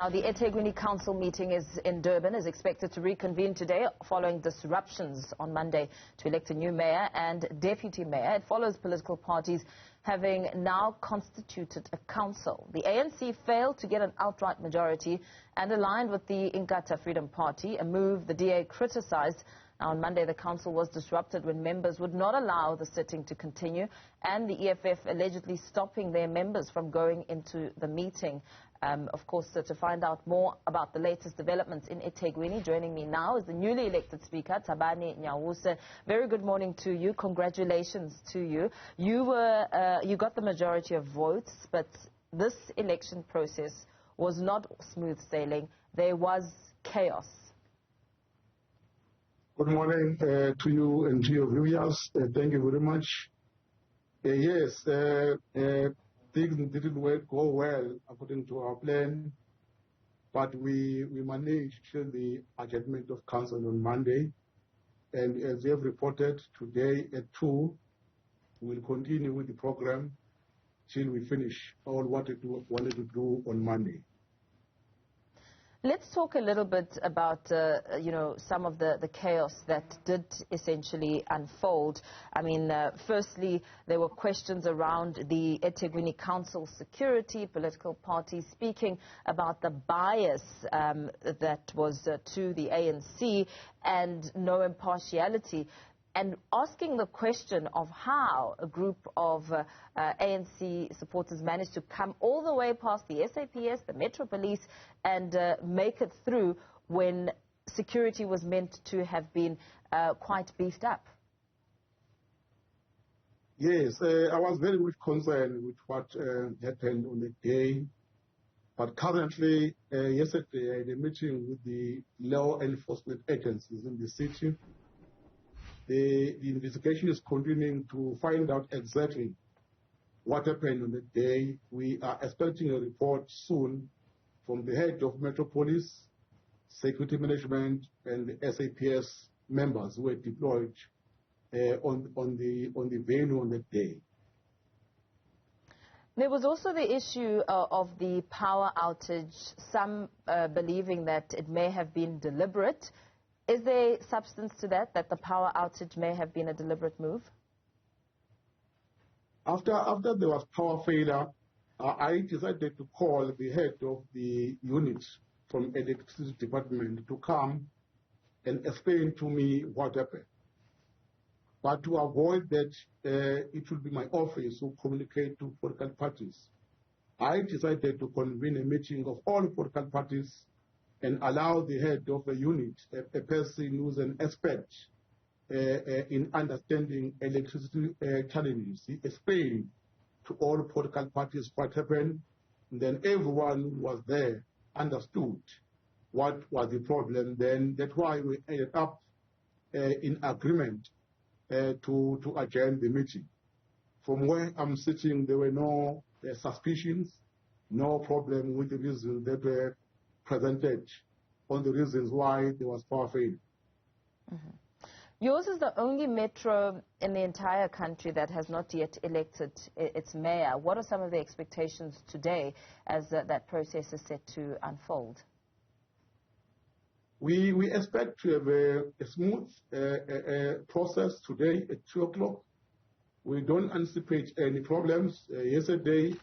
Now, the eThekwini Council meeting in Durban is expected to reconvene today following disruptions on Monday to elect a new mayor and deputy mayor. It follows political parties having now constituted a council. The ANC failed to get an outright majority and aligned with the Inkatha Freedom Party, a move the DA criticized. Now, on Monday, the council was disrupted when members would not allow the sitting to continue, and the EFF allegedly stopping their members from going into the meeting. Of course, to find out more about the latest developments in eThekwini, joining me now is the newly elected Speaker, Thabani Nyawose. Very good morning to you. Congratulations to you. You got the majority of votes, but this election process was not smooth sailing. There was chaos. Good morning to you and to your viewers. Thank you very much. Yes, things didn't go well according to our plan, but we managed the adjournment of council on Monday. And as we have reported today at 2, we'll continue with the program till we finish all what we wanted to do on Monday. Let's talk a little bit about, some of the chaos that did essentially unfold. I mean, firstly, there were questions around the eThekwini Council security, political parties speaking about the bias that was to the ANC and no impartiality, and asking the question of how a group of ANC supporters managed to come all the way past the SAPS, the Metro Police, and make it through when security was meant to have been quite beefed up. Yes, I was very much concerned with what happened on the day. But currently, yesterday, I had a meeting with the law enforcement agencies in the city. The investigation is continuing to find out exactly what happened on the day. We are expecting a report soon from the head of Metropolis, security management, and the SAPS members who were deployed on the venue on the day. There was also the issue of the power outage, some believing that it may have been deliberate. Is there substance to that the power outage may have been a deliberate move? After there was power failure, I decided to call the head of the unit from electricity department to come and explain to me what happened. But to avoid that, it will be my office who communicate to political parties. I decided to convene a meeting of all political parties and allow the head of a unit, a person who's an expert in understanding electricity challenges, he explained to all political parties what happened. And then everyone who was there understood what was the problem. Then that's why we ended up in agreement to adjourn the meeting. From where I'm sitting, there were no suspicions, no problem with the reasons that were presented on the reasons why there was power failure. Mm-hmm. Yours is the only metro in the entire country that has not yet elected its mayor. What are some of the expectations today as that process is set to unfold? We expect to have a smooth process today at 2 o'clock. We don't anticipate any problems. Yesterday,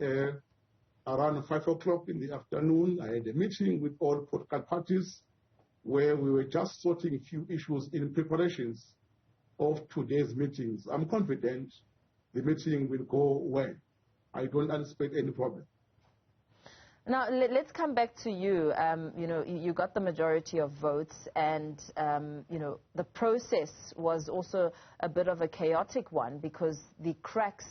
around 5 o'clock in the afternoon, I had a meeting with all political parties where we were just sorting a few issues in preparations of today's meetings. I'm confident the meeting will go well. I don't anticipate any problem. Now, let's come back to you. You got the majority of votes, and, the process was also a bit of a chaotic one because the cracks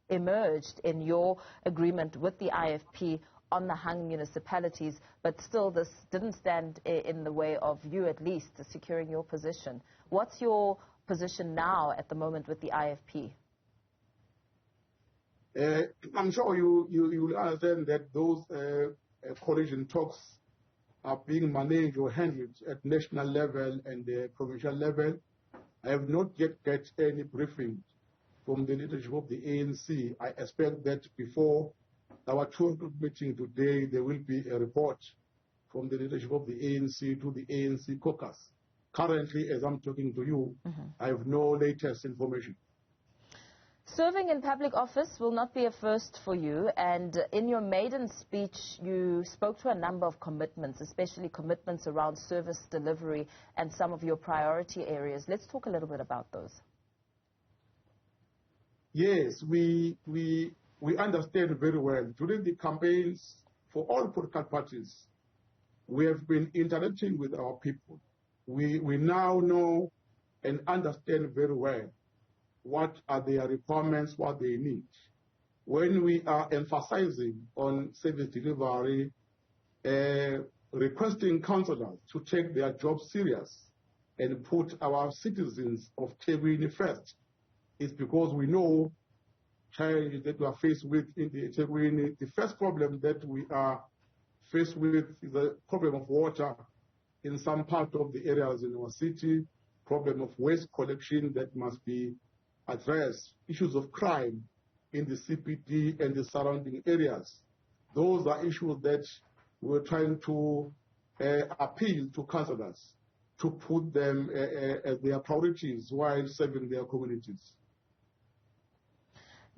emerged in your agreement with the IFP on the hung municipalities, but still this didn't stand in the way of you at least securing your position. What's your position now at the moment with the IFP? I'm sure you will understand that those coalition talks are being managed or handled at national level and provincial level. I have not yet got any briefing from the leadership of the ANC. I expect that before our 2 o'clock meeting today, there will be a report from the leadership of the ANC to the ANC caucus. Currently, as I'm talking to you, I have no latest information. Serving in public office will not be a first for you, and in your maiden speech, you spoke to a number of commitments, especially commitments around service delivery and some of your priority areas. Let's talk a little bit about those. Yes, we understand very well. During the campaigns for all political parties, we have been interacting with our people. We now know and understand very well what are their requirements, what they need. When we are emphasizing on service delivery, requesting councillors to take their job serious and put our citizens of eThekwini first, it's because we know challenges that we are faced with in the eThekwini. The first problem that we are faced with is the problem of water in some part of the areas in our city, problem of waste collection that must be addressed, issues of crime in the CPD and the surrounding areas. Those are issues that we're trying to appeal to councillors to put them as their priorities while serving their communities.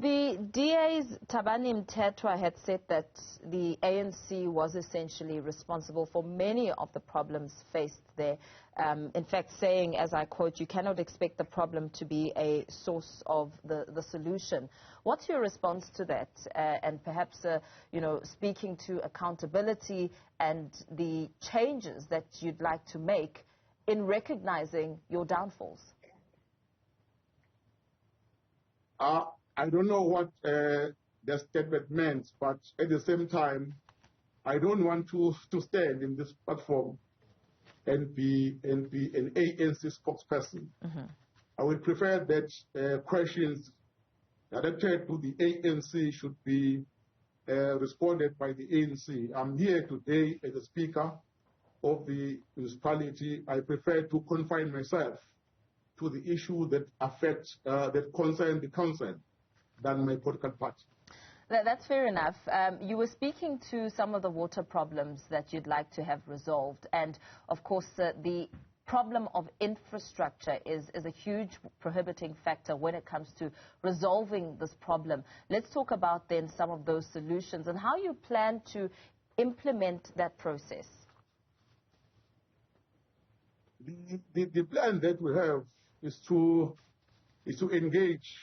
The DA's Thabani Nyawose had said that the ANC was essentially responsible for many of the problems faced there. In fact, saying, as I quote, you cannot expect the problem to be a source of the solution. What's your response to that? And perhaps, speaking to accountability and the changes that you'd like to make in recognizing your downfalls. I don't know what the statement meant, but at the same time, I don't want to stand in this platform and be an ANC spokesperson. I would prefer that questions directed to the ANC should be responded by the ANC. I'm here today as a speaker of the municipality. I prefer to confine myself to the issue that affects, that concern the council than my political party. That's fair enough. You were speaking to some of the water problems that you'd like to have resolved. And, of course, the problem of infrastructure is a huge prohibiting factor when it comes to resolving this problem. Let's talk about then some of those solutions and how you plan to implement that process. The plan that we have is to engage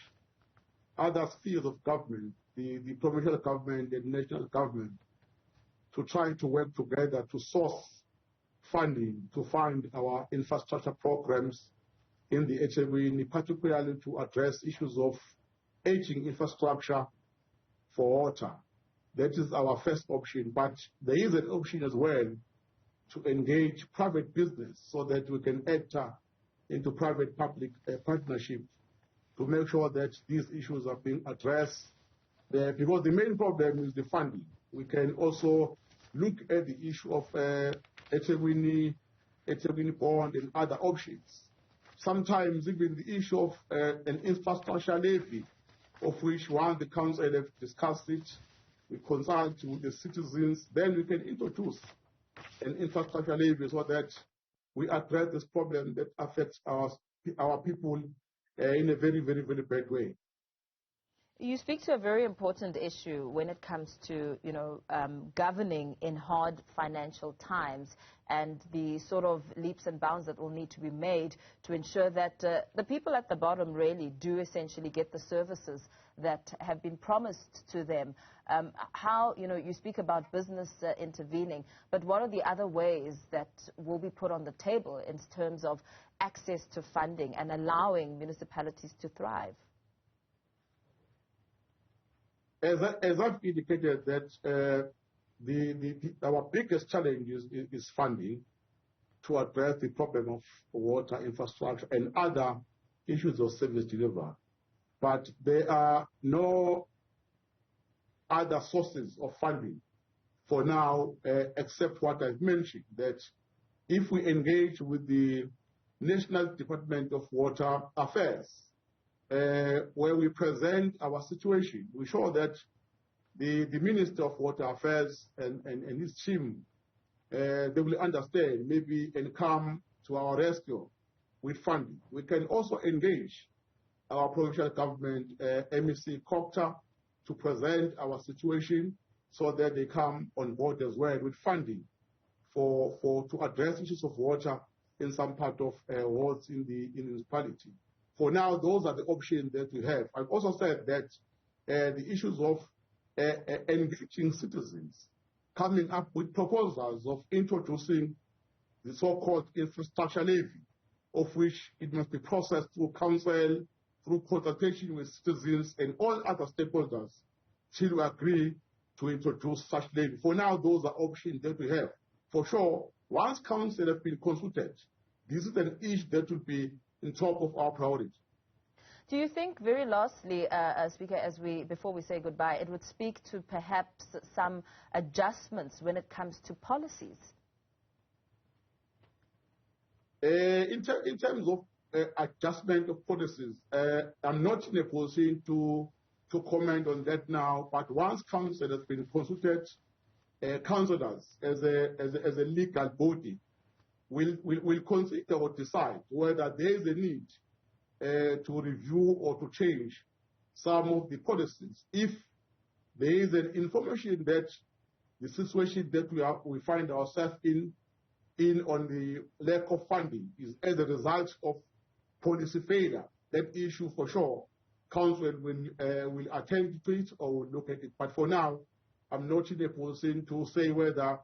other spheres of government, the provincial government and national government, to try to work together to source funding to fund our infrastructure programs in the eThekwini, particularly to address issues of aging infrastructure for water. That is our first option, but there is an option as well to engage private business so that we can enter into private-public partnership to make sure that these issues are being addressed there, because the main problem is the funding. We can also look at the issue of eThekwini bond and other options. Sometimes even the issue of an infrastructure levy, of which once the council have discussed it, we consult with the citizens, then we can introduce an infrastructure levy so that we address this problem that affects our people in a very, very, very bad way. You speak to a very important issue when it comes to, governing in hard financial times and the sort of leaps and bounds that will need to be made to ensure that the people at the bottom really do essentially get the services that have been promised to them. You speak about business intervening, but what are the other ways that will be put on the table in terms of access to funding and allowing municipalities to thrive? As I've indicated, that our biggest challenge is funding to address the problem of water infrastructure and other issues of service delivery. But there are no other sources of funding for now except what I've mentioned, that if we engage with the National Department of Water Affairs, where we present our situation, we show that the Minister of Water Affairs and his team they will understand maybe and come to our rescue with funding. We can also engage our provincial government, MEC Copter, to present our situation so that they come on board as well with funding to address issues of water in some part of wards in the municipality. For now, those are the options that we have. I've also said that the issues of engaging citizens, coming up with proposals of introducing the so-called infrastructure levy, of which it must be processed through council, through consultation with citizens and all other stakeholders till we agree to introduce such levy. For now, those are options that we have. For sure, once council has been consulted, this is an issue that will be in top of our priority. Do you think, very lastly, Speaker, before we say goodbye, it would speak to perhaps some adjustments when it comes to policies? In terms of adjustment of policies, I'm not in a position to comment on that now, but once council has been consulted, councillors as a legal body will consider or decide whether there is a need to review or to change some of the policies. If there is an information that the situation that we find ourselves in on the lack of funding is as a result of policy failure, that issue for sure, council will attend to it or will look at it. But for now, I'm not in a position to say whether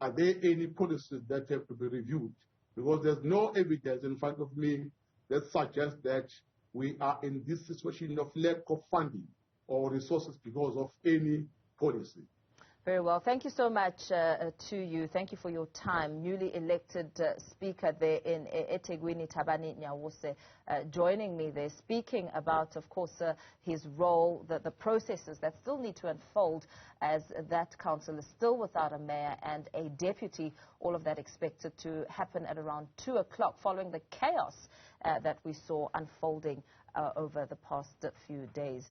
are there any policies that have to be reviewed, because there's no evidence in front of me that suggests that we are in this situation of lack of funding or resources because of any policy. Very well. Thank you so much to you. Thank you for your time. Newly elected Speaker there in eThekwini, Thabani Nyawose, joining me there, speaking about, of course, his role, the processes that still need to unfold as that council is still without a mayor and a deputy, all of that expected to happen at around 2 o'clock following the chaos that we saw unfolding over the past few days.